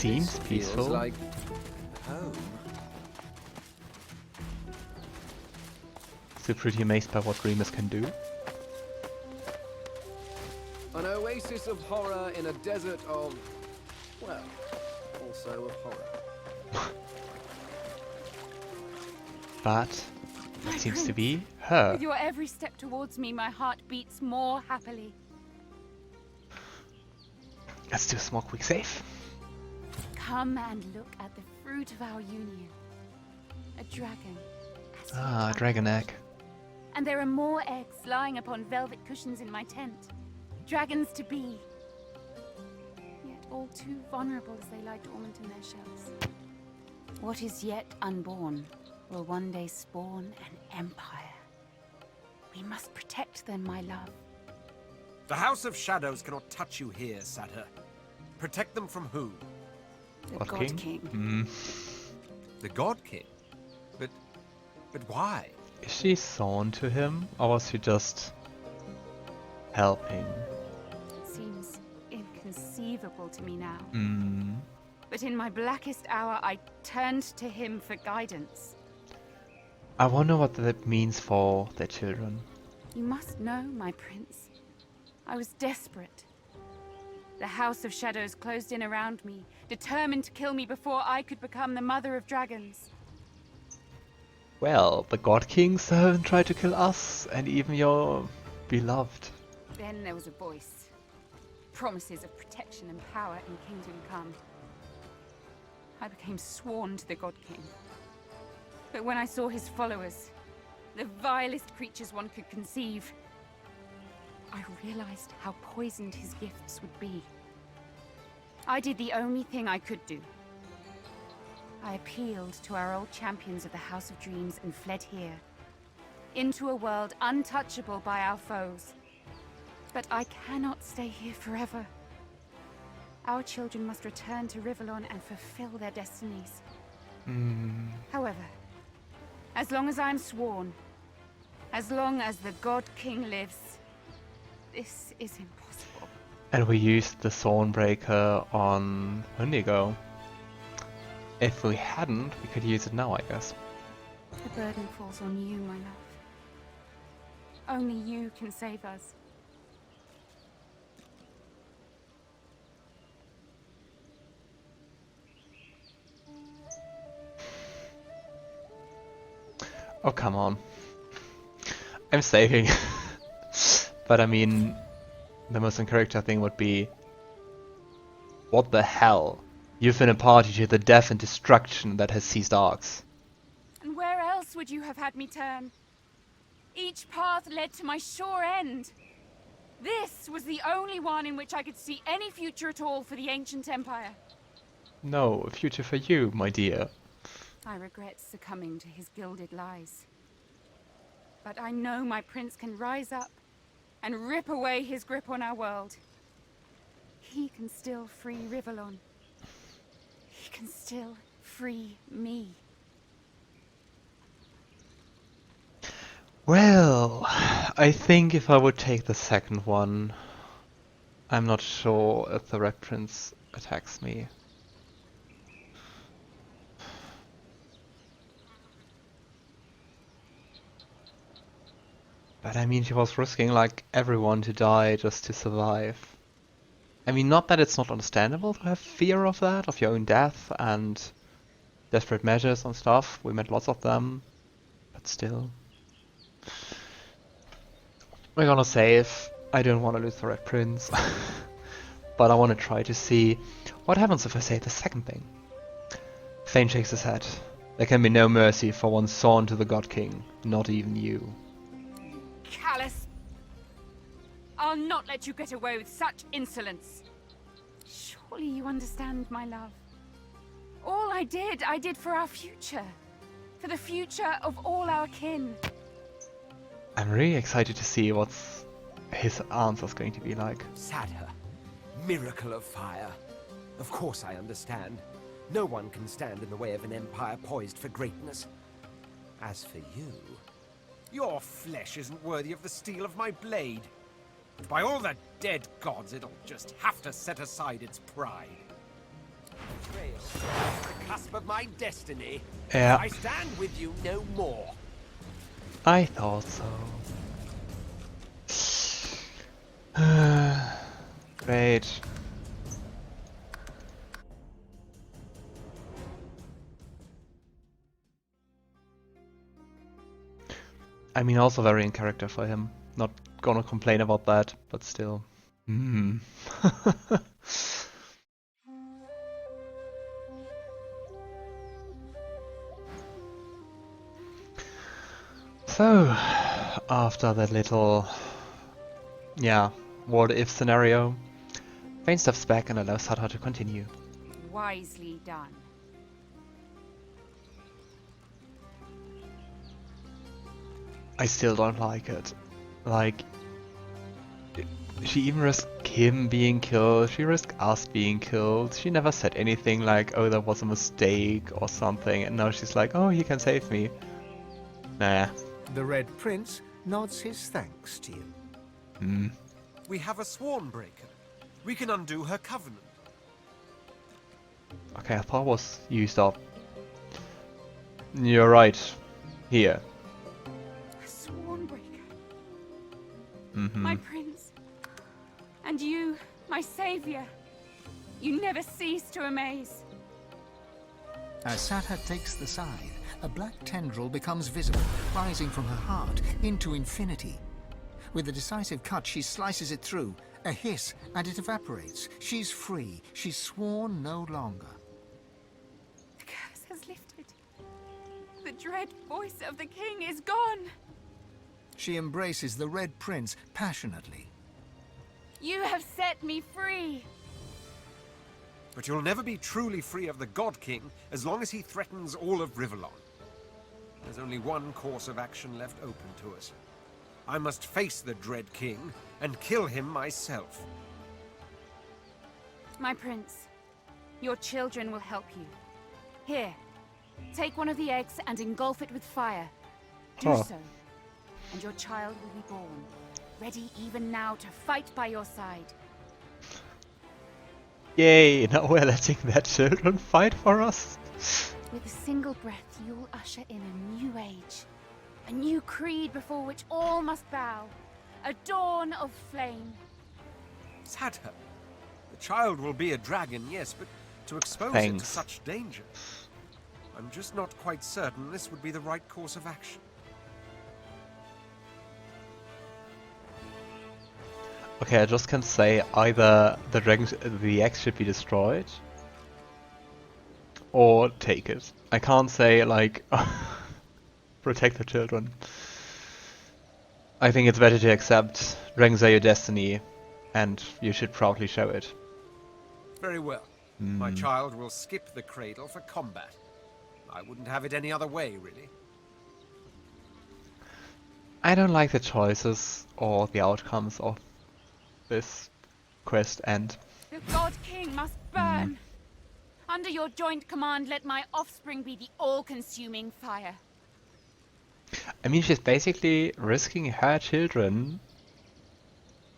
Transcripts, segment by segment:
Seems peaceful. Feels like home. Still pretty amazed by what dreamers can do. An oasis of horror in a desert of, well, also of horror. But My that seems to prince, be her. With your every step towards me, my heart beats more happily. Let's do a small quick save. Come and look at the fruit of our union. A dragon. as you Ah, are. dragon egg. And there are more eggs lying upon velvet cushions in my tent. Dragons to be. Yet all too vulnerable as they lie dormant in their shells. What is yet unborn will one day spawn an empire. We must protect them, my love. The House of Shadows cannot touch you here, Satyr. Protect them from who? The What God king? King. The God King? But why? Is she sworn to him, or was she just helping? It seems inconceivable to me now. Hmm. But in my blackest hour, I turned to him for guidance. I wonder what that means for their children. You must know, my prince. I was desperate. The House of Shadows closed in around me, determined to kill me before I could become the mother of dragons. Well, the God Kings haven't tried to kill us, and even your beloved. Then there was a voice. Promises of protection and power in Kingdom Come. I became sworn to the God King. But when I saw his followers, the vilest creatures one could conceive, I realized how poisoned his gifts would be. I did the only thing I could do. I appealed to our old champions of the House of Dreams and fled here, into a world untouchable by our foes. But I cannot stay here forever. Our children must return to Rivellon and fulfill their destinies. However, as long as I'm sworn, as long as the God King lives, this is impossible. And we used the Thornbreaker on Wendigo. If we hadn't, we could use it now, I guess. The burden falls on you, my love. Only you can save us. Oh, come on. I'm saving. But I mean, the most encouraging thing would be... What the hell? You've been a party to the death and destruction that has seized Arcs. And where else would you have had me turn? Each path led to my sure end. This was the only one in which I could see any future at all for the ancient empire. No, a future for you, my dear. I regret succumbing to his gilded lies. But I know my prince can rise up and rip away his grip on our world. He can still free Rivellon. He can still free me. Well, I think if I would take the second one, I'm not sure if the Red Prince attacks me. But I mean, she was risking like everyone to die just to survive. I mean, not that it's not understandable to have fear of that, of your own death and desperate measures and stuff. We met lots of them, but still. We're gonna save. I don't want to lose the Red Prince. But I want to try to see what happens if I say the second thing. Fane shakes his head. There can be no mercy for one sworn to the God King, not even you. Callous! I'll not let you get away with such insolence. Surely you understand, my love. All I did for our future. For the future of all our kin. I'm really excited to see what his answer's going to be like. Satyr, miracle of fire. Of course I understand. No one can stand in the way of an empire poised for greatness. As for you, Your flesh isn't worthy of the steel of my blade. By all the dead gods, it'll just have to set aside its pride. Betrayal, the cusp of my destiny. Yeah, I stand with you no more. I thought so. Great. I mean, also very in character for him. Not gonna complain about that, but still. Hmm. So, after that little, yeah, what if scenario, Fane steps back and allows Hata to continue. Wisely done. I still don't like it. Like, she even risked him being killed, she risked us being killed, she never said anything like, oh, that was a mistake or something, and now she's like, oh, you can save me. Nah. The Red Prince nods his thanks to you. Hmm. We have a sworn breaker. We can undo her covenant. Okay, I thought it was used up. You're right. Here. A sworn breaker. Mm-hmm. My prince. And you, my savior. You never cease to amaze. As Satha takes the scythe, a black tendril becomes visible, rising from her heart into infinity. With a decisive cut, she slices it through. A hiss, and it evaporates. She's free. She's sworn no longer. The curse has lifted. The dread voice of the king is gone. She embraces the Red Prince passionately. You have set me free. But you'll never be truly free of the God King as long as he threatens all of Rivellon. There's only one course of action left open to us. I must face the Dread King and kill him myself. My prince, your children will help you. Here, take one of the eggs and engulf it with fire. Do Huh. so, and your child will be born, ready even now to fight by your side. Yay! Now we're letting their children fight for us. With a single breath, you'll usher in a new age. A new creed before which all must bow. A dawn of flame. Sadher, the child will be a dragon, yes, but to expose it to Thanks. such danger, I'm just not quite certain this would be the right course of action. Okay, I just can say either the egg should be destroyed, or take it. I can't say like protect the children. I think it's better to accept dragons are your destiny, and you should proudly show it. Very well. My child will skip the cradle for combat. I wouldn't have it any other way, really. I don't like the choices or the outcomes of this quest end. The God King must burn. Under your joint command, let my offspring be the all-consuming fire. I mean, she's basically risking her children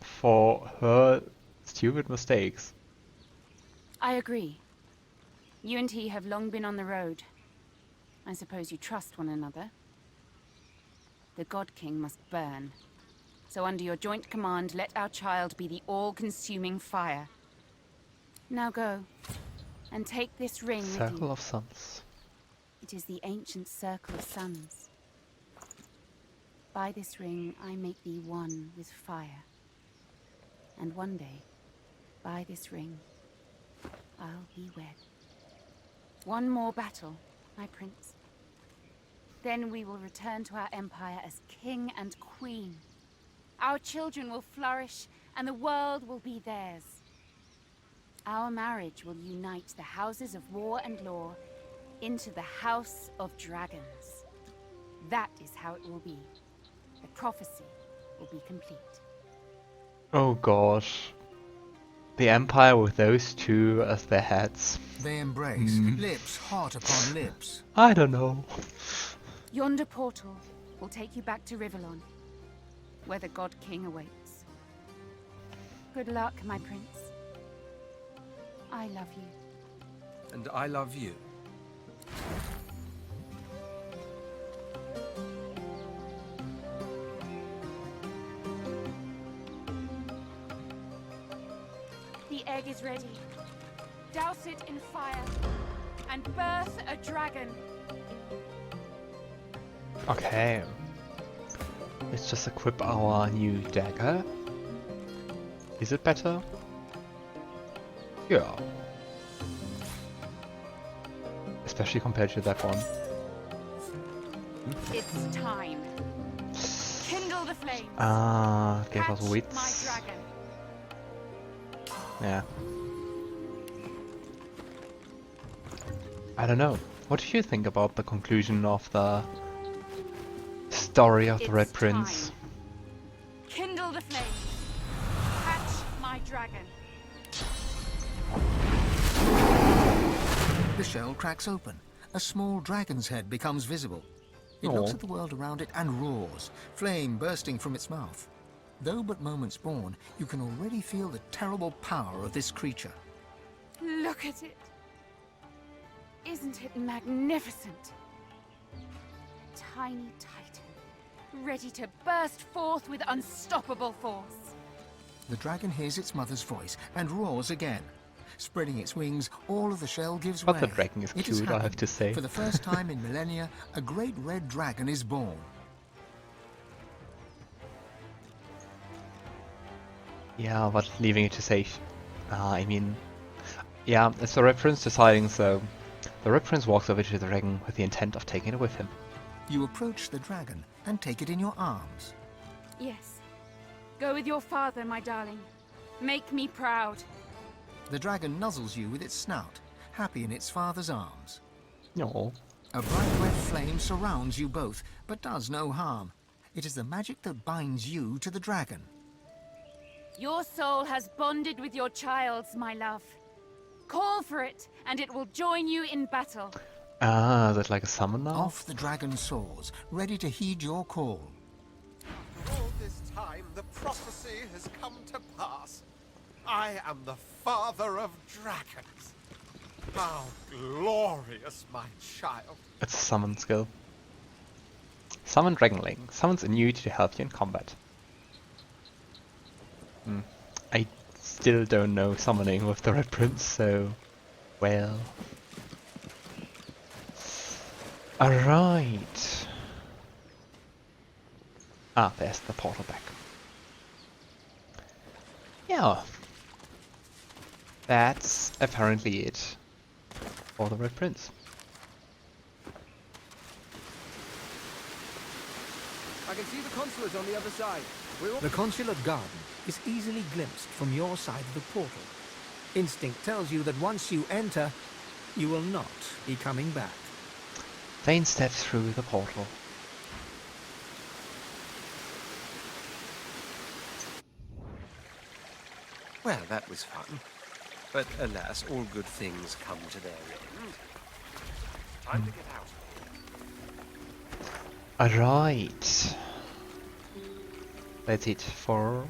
for her stupid mistakes. I agree. You and he have long been on the road. I suppose you trust one another. The God King must burn. So under your joint command, let our child be the all-consuming fire. Now go, and take this ring with Circle you. of Suns. It is the ancient circle of suns. By this ring, I make thee one with fire. And one day, by this ring, I'll be wed. One more battle, my prince. Then we will return to our empire as king and queen. Our children will flourish, and the world will be theirs. Our marriage will unite the houses of war and law into the House of Dragons. That is how it will be. The prophecy will be complete. Oh gosh. The Empire with those two as their heads. They embrace, lips hot upon lips. I don't know. Yonder portal will take you back to Rivellon, where the God King awaits. Good luck, my prince. I love you. And I love you. The egg is ready. Douse it in fire and birth a dragon. Okay. Let's just equip our new dagger. Is it better? Yeah. Especially compared to that one. It's time. Kindle the flames. Ah, gave us Catch wits. my dragon. Yeah. I don't know. What do you think about the conclusion of the story of the Red It's Prince? time. Kindle the flames. Catch my dragon. The shell cracks open. A small dragon's head becomes visible. It looks Aw. at the world around it and roars, flame bursting from its mouth. Though but moments born, you can already feel the terrible power of this creature. Look at it. Isn't it magnificent? Tiny titan, ready to burst forth with unstoppable force. The dragon hears its mother's voice and roars again. Spreading its wings, all of the shell gives But way. the dragon is It has cute, I have happened. to say. For the first time in millennia, a great red dragon is born. Yeah, but leaving it to say, I mean, yeah, it's the Red Prince deciding, so the Red Prince walks over to the dragon with the intent of taking it with him. You approach the dragon and take it in your arms. Yes. Go with your father, my darling. Make me proud. The dragon nuzzles you with its snout, happy in its father's arms. No. A bright red flame surrounds you both, but does no harm. It is the magic that binds you to the dragon. Your soul has bonded with your child's, my love. Call for it, and it will join you in battle. Ah, is it like a summon now? Off the dragon soars, ready to heed your call. All this time, the prophecy has come to pass. I am the father of dragons. How glorious, my child. It's a summon skill. Summon Dragonling. Summons annuity to help you in combat. I still don't know summoning with the Red Prince, so... well... Alright. Ah, there's the portal back. Yeah. That's apparently it for the Red Prince. I can see the consulate on the other side. The consulate garden is easily glimpsed from your side of the portal. Instinct tells you that once you enter, you will not be coming back. Fane steps through the portal. Well, that was fun. But alas, all good things come to their end. Time to get out. Alright. That's it for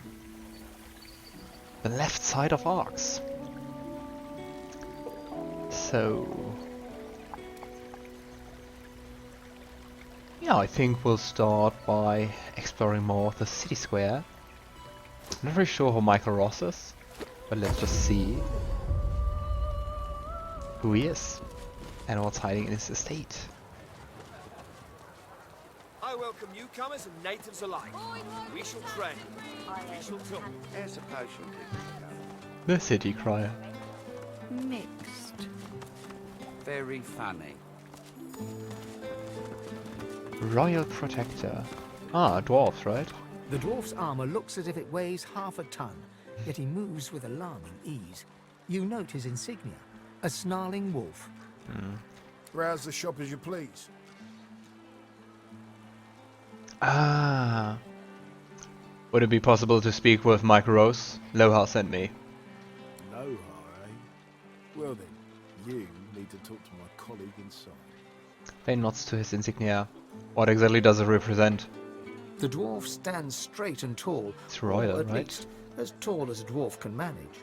the left side of Arcs. So... yeah, I think we'll start by exploring more of the city square. Not very sure who Michael Ross is, but let's just see who he is and what's hiding in his estate. I welcome newcomers and natives alike. We shall train. We shall talk. I suppose you'll keep it going. The city crier. Mixed. Very funny. Royal Protector. Ah, dwarves, right? The dwarf's armor looks as if it weighs half a ton, yet he moves with alarming ease. You note his insignia, a snarling wolf. Browse the shop as you please. Ah. Would it be possible to speak with Michael Rose? Lohse sent me. No, eh? Well then, you need to talk to my colleague inside. Fane nods to his insignia. What exactly does it represent? The dwarf stands straight and tall. It's royal, or at right? least as tall as a dwarf can manage.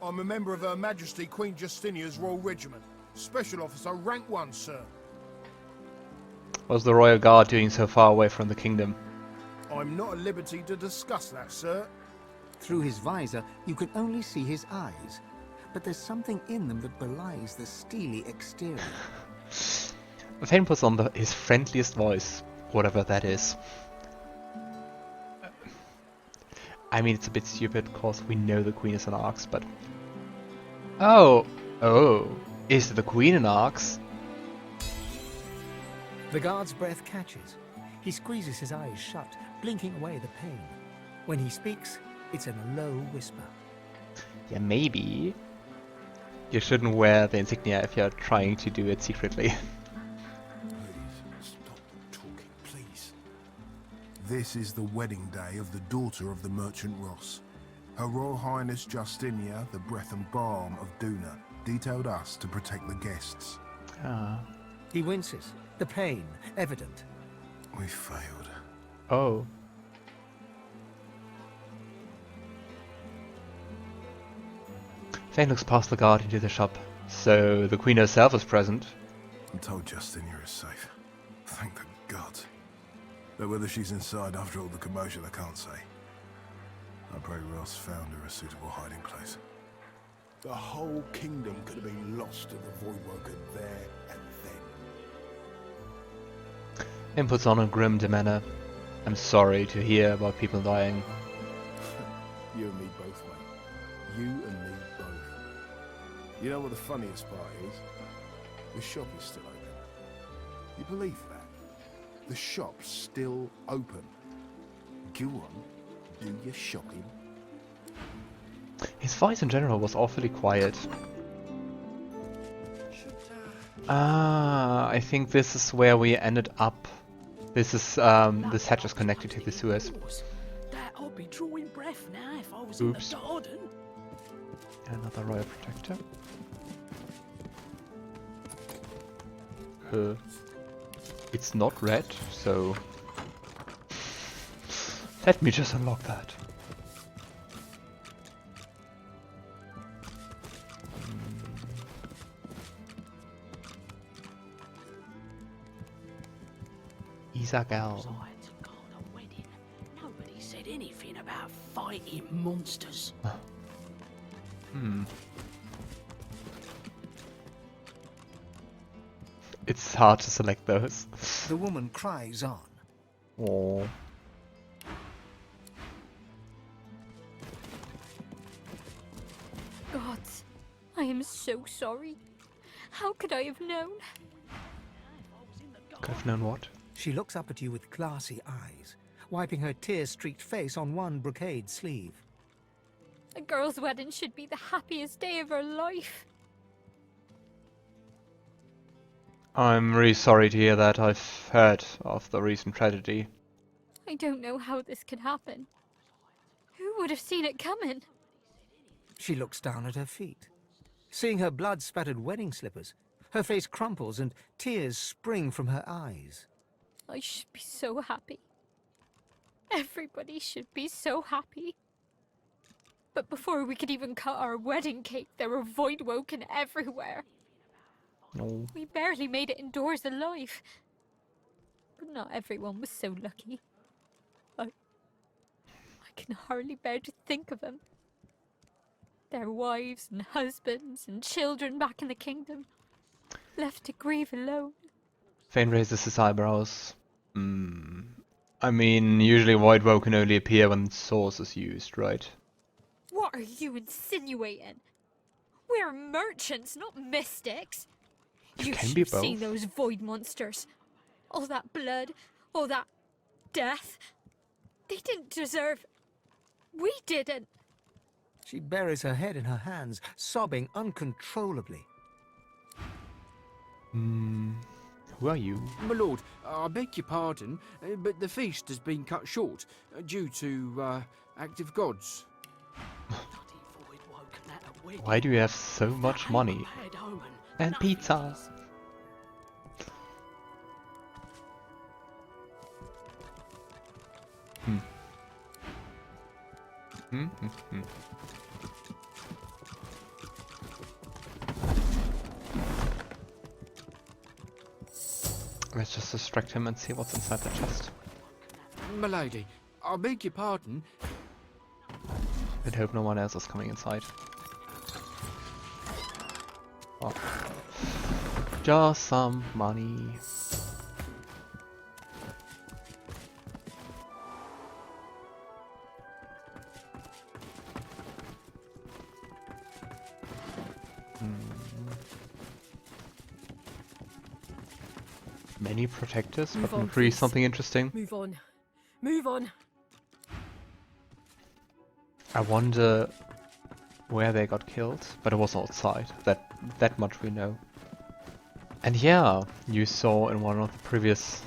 I'm a member of Her Majesty Queen Justinia's Royal Regiment. Special Officer, rank 1, sir. What's the Royal Guard doing so far away from the kingdom? I'm not at liberty to discuss that, sir. Through his visor, you can only see his eyes, but there's something in them that belies the steely exterior. Fane puts on his friendliest voice, whatever that is. I mean, it's a bit stupid, cause we know the Queen is an Arx, but... Oh! Is the Queen an Arx? The guard's breath catches. He squeezes his eyes shut, blinking away the pain. When he speaks, it's in a low whisper. Yeah, maybe. You shouldn't wear the insignia if you're trying to do it secretly. Please, stop talking, please. This is the wedding day of the daughter of the merchant Ross. Her Royal Highness Justinia, the breath and balm of Duna, detailed us to protect the guests. Ah. He winces, the pain evident. We failed. Oh. Fane looks past the guard into the shop. So the Queen herself is present. I'm told Justinia is safe. Thank the gods. But whether she's inside after all the commotion, I can't say. I pray Ross found her a suitable hiding place. The whole kingdom could have been lost to the Voidwoken there and then. Fane puts on a grim demeanor. I'm sorry to hear about people dying. You and me both, mate. You and me both. You know what the funniest part is? The shop is still open. You believe that? The shop's still open. Go on, do your shopping. His voice in general was awfully quiet. Ah, I think this is where we ended up. This is, this hatch is connected to the sewers. I'll be drawing breath now if I was Oops. in the garden. Another Royal Protector. It's not red, so... Let me just unlock that. Isagel. Besides, God, a wedding. Nobody said anything about fighting monsters. It's hard to select those. The woman cries on. Oh. Gods, I am so sorry. How could I have known? Could have known what? She looks up at you with glassy eyes, wiping her tear-streaked face on one brocade sleeve. A girl's wedding should be the happiest day of her life. I'm really sorry to hear that. I've heard of the recent tragedy. I don't know how this could happen. Who would have seen it coming? She looks down at her feet. Seeing her blood-spattered wedding slippers, her face crumples and tears spring from her eyes. I should be so happy. Everybody should be so happy. But before we could even cut our wedding cake, there were Voidwoken everywhere. No. We barely made it indoors alive. But not everyone was so lucky. I can hardly bear to think of them. Their wives and husbands and children back in the kingdom, left to grieve alone. Fane raises his eyebrows. I mean, usually Voidwoken only appear when Source is used, right? What are you insinuating? We're merchants, not mystics. You You can should be have both. seen those void monsters. All that blood, all that death. They didn't deserve... We didn't. She buries her head in her hands, sobbing uncontrollably. Who are you? My lord, I beg your pardon, but the feast has been cut short due to active gods. Why do you have so much money? And pizza. Let's just distract him and see what's inside the chest. Milady, I beg your pardon. And hope no one else is coming inside. Oh. Just some money. Many protectors, but not really something interesting. Move on. Move on. I wonder where they got killed, but it was outside. That much we know. And yeah, you saw in one of the previous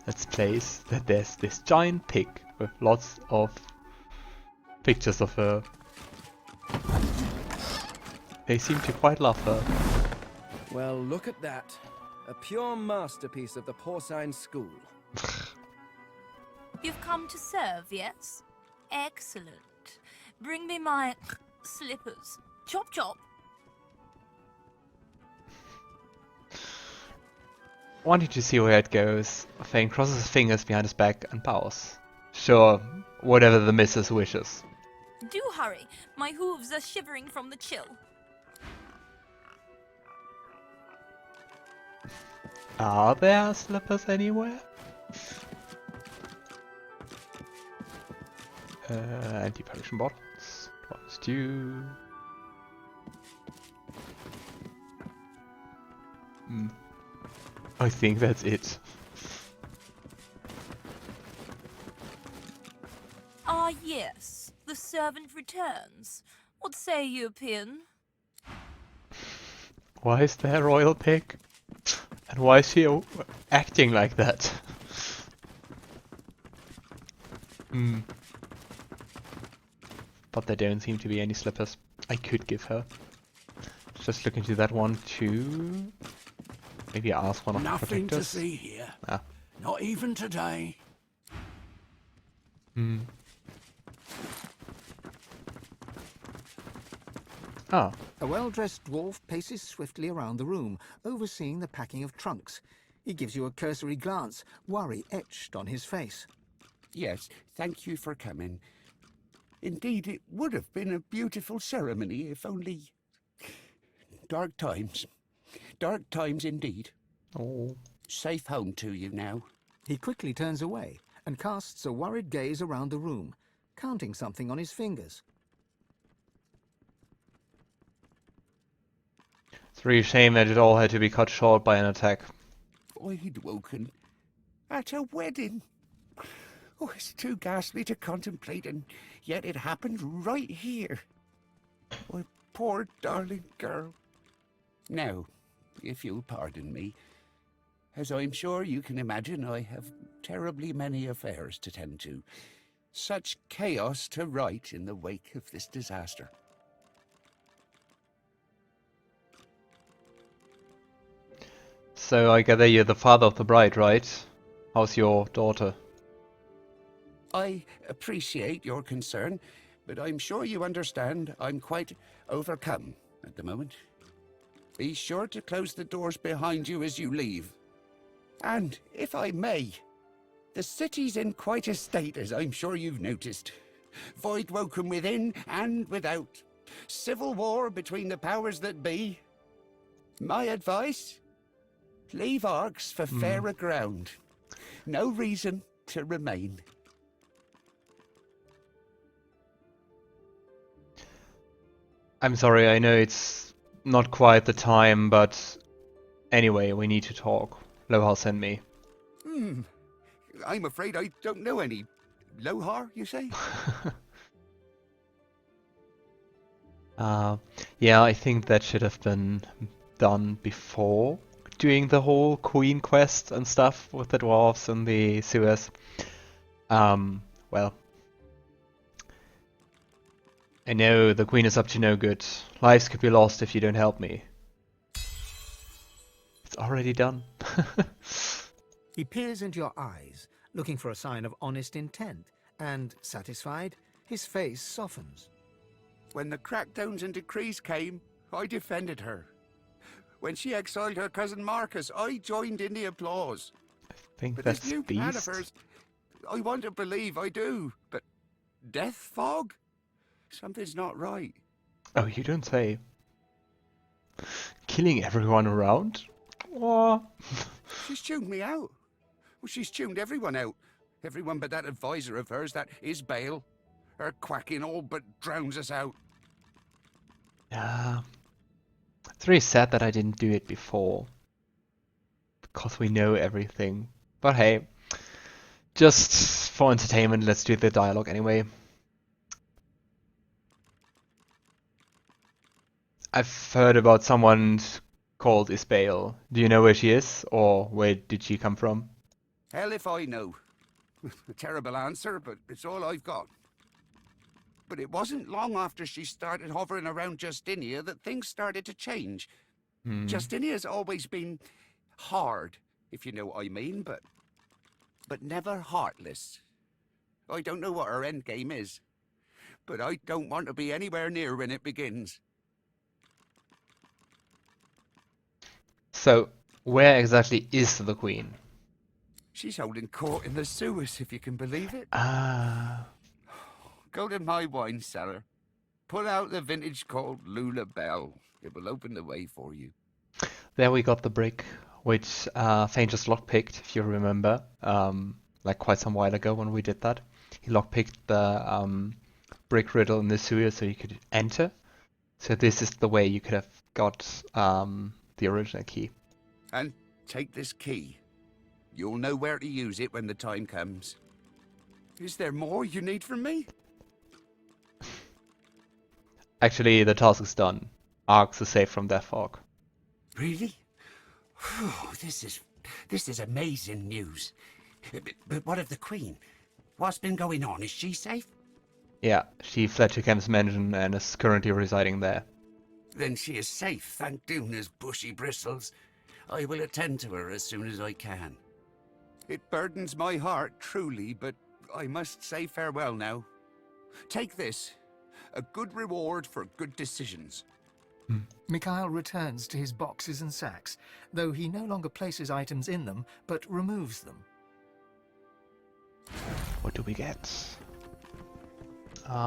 Let's Plays that there's this giant pig with lots of pictures of her. They seem to quite love her. Well, look at that. A pure masterpiece of the porcine school. You've come to serve, yes? Excellent. Bring me my slippers. Chop chop. Wanting to see where it goes, Fane crosses his fingers behind his back and bows. Sure, whatever the missus wishes. Do hurry. My hooves are shivering from the chill. Are there slippers anywhere? Anti-potion bottles. Twice two. I think that's it. Ah, yes. The servant returns. What say you, Pin? Why is there a royal pig? And why is she acting like that? But there don't seem to be any slippers I could give her. Just look into that one too. Maybe ask one of the Nothing to protectors. see here. Ah. Not even today. Ah. A well-dressed dwarf paces swiftly around the room, overseeing the packing of trunks. He gives you a cursory glance, worry etched on his face. Yes, thank you for coming. Indeed, it would have been a beautiful ceremony if only... Dark times. Dark times indeed. Oh. Safe home to you now. He quickly turns away and casts a worried gaze around the room, counting something on his fingers. It's really a shame that it all had to be cut short by an attack. Godwoken. At a wedding. Oh, it's too ghastly to contemplate, and yet it happened right here. My poor darling girl. Now, if you'll pardon me, as I'm sure you can imagine, I have terribly many affairs to tend to. Such chaos to right in the wake of this disaster. So I gather you're the father of the bride, right? How's your daughter? I appreciate your concern, but I'm sure you understand I'm quite overcome at the moment. Be sure to close the doors behind you as you leave. And, if I may, the city's in quite a state, as I'm sure you've noticed. Godwoken within and without. Civil war between the powers that be. My advice? Leave Arx for fairer ground. No reason to remain. I'm sorry, I know it's not quite the time, but anyway, we need to talk. Lohse sent me. I'm afraid I don't know any. Lohse, you say? Yeah, I think that should have been done before doing the whole queen quest and stuff with the dwarves and the sewers. Well, I know the queen is up to no good. Lives could be lost if you don't help me. It's already done. He peers into your eyes, looking for a sign of honest intent, and, satisfied, his face softens. When the crackdowns and decrees came, I defended her. When she exiled her cousin Marcus, I joined in the applause. I think But that's this new plan of Beast. hers, I want to believe I do, but death fog? Something's not right. Oh, you don't say. Killing everyone around? Or... She's tuned me out. Well, she's tuned everyone out. Everyone but that advisor of hers, that Isbale. Her quacking all but drowns us out. Yeah. It's really sad that I didn't do it before. Because we know everything. But hey, just for entertainment, let's do the dialogue anyway. I've heard about someone called Isbale. Do you know where she is? Or where did she come from? Hell if I know. A terrible answer, but it's all I've got. But it wasn't long after she started hovering around Justinia that things started to change. Justinia's always been hard, if you know what I mean, but never heartless. I don't know what her endgame is, but I don't want to be anywhere near when it begins. So, where exactly is the Queen? She's holding court in the sewers, if you can believe it. Ah. Go to my wine cellar. Pull out the vintage called Lula Bell. It will open the way for you. There we got the brick, which Fane just lockpicked, if you remember. Like quite some while ago when we did that. He lockpicked the brick riddle in the sewer so you could enter. So this is the way you could have got the original key. And take this key. You'll know where to use it when the time comes. Is there more you need from me? Actually, the task is done. Arcs are safe from Death Fog. Really? Whew, this is amazing news. But what of the Queen? What's been going on? Is she safe? Yeah, she fled to Kemp's mansion and is currently residing there. Then she is safe, thank Duna's bushy bristles. I will attend to her as soon as I can. It burdens my heart, truly, but I must say farewell now. Take this. A good reward for good decisions. Mikhail returns to his boxes and sacks, though he no longer places items in them, but removes them. What do we get?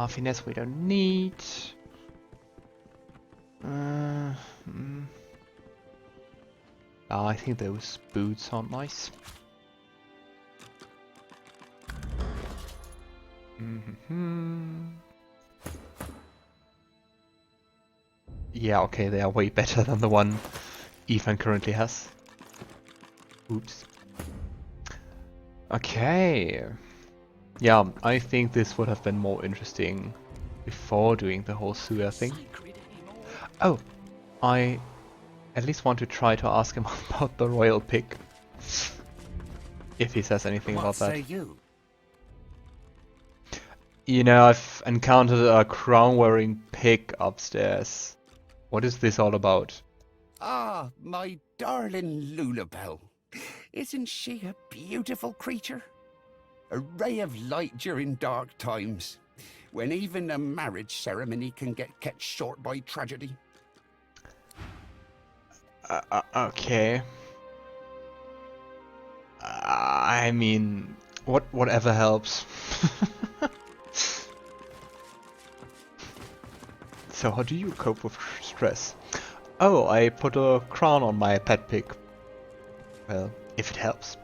Finesse we don't need. I think those boots aren't nice. Yeah, okay, they are way better than the one Ifan currently has. Oops. Okay. Yeah, I think this would have been more interesting before doing the whole sewer thing. Oh, I at least want to try to ask him about the royal pig. If he says anything about that. What say you? You know, I've encountered a crown-wearing pig upstairs. What is this all about? Ah, my darling Lulabelle. Isn't she a beautiful creature? A ray of light during dark times, when even a marriage ceremony can get kept short by tragedy. Okay. I mean, whatever helps. So how do you cope with stress? Oh, I put a crown on my pet pig. Well, if it helps.